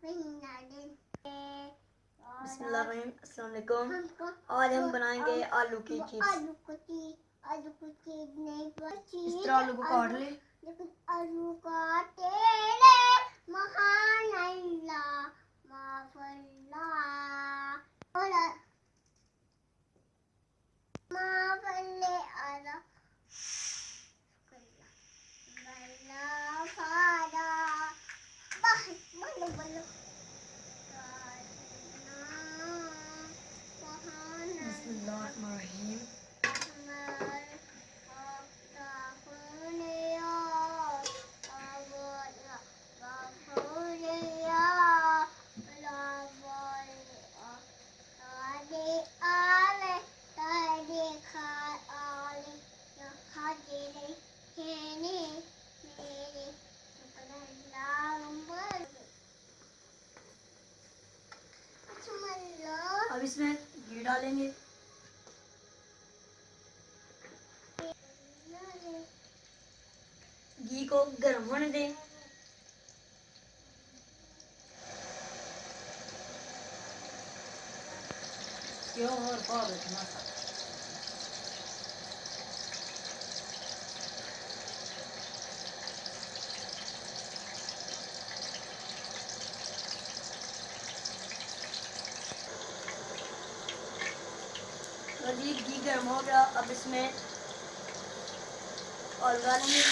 बिस्मिल्लाहिर्रहमानिर्रहीम। अस्सलाम वालेकुम। आज हम बनाएंगे आलू की चिप्स। आलू को चीरने पर इस तरह आलू को काट ले। आलू काटे ले महान अल्लाह माफल्ला माफल्ले आला बल्ला फादा बल्लो बल्लो बिस्मिल्लाहिर्रहमानिर्रहीम। अब इसमें घी डालेंगे। घी को गर्म होने दें। घी गर्म हो गया। अब इसमें ऑयल डालेंगे।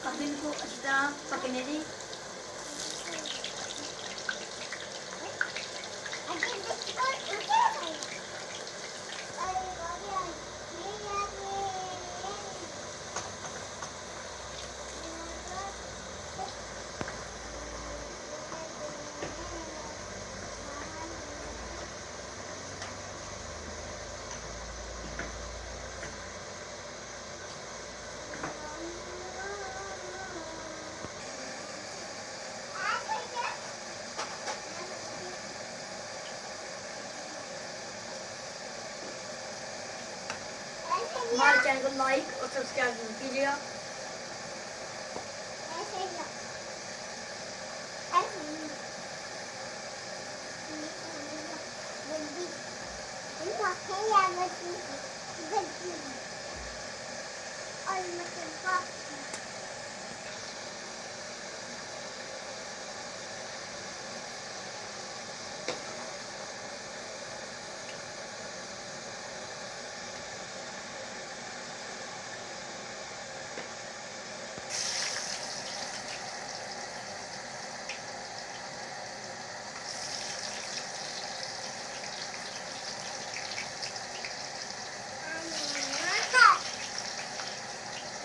अब इनको अच्छी तरह पकने दें। हमारे चैनल को लाइक और सब्सक्राइब जरूर कीजिएगा।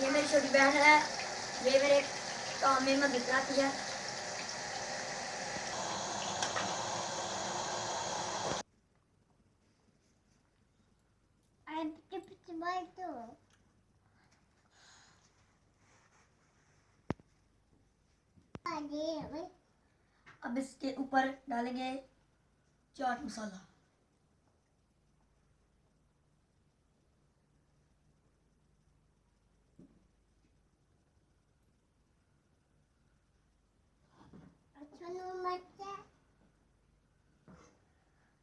ये मेरी छोटी बहन है। ये मेरे काम में मदद कराती है। अब इसके ऊपर डालेंगे चाट मसाला।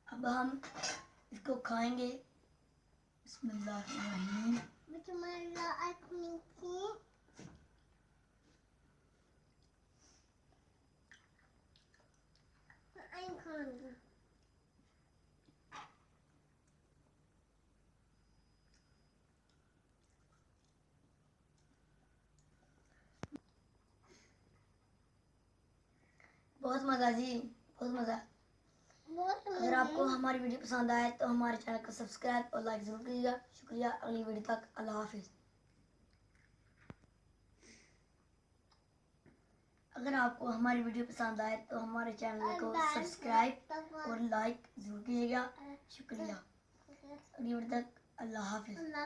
अब हम इसको खाएंगे। बिस्मिल्लाहिर्रहमानिर्रहीम। बहुत मज़ा जी, बहुत मज़ा। अगर आपको हमारी वीडियो पसंद आए तो हमारे चैनल को सब्सक्राइब और लाइक ज़रूर कीजिएगा। शुक्रिया। अगली वीडियो तक अल्लाह हाफिज़। अगर आपको हमारी वीडियो पसंद आए तो हमारे चैनल को सब्सक्राइब और लाइक ज़रूर कीजिएगा। शुक्रिया। अगली वीडियो तक अल्लाह हाफिज़। अल्लाह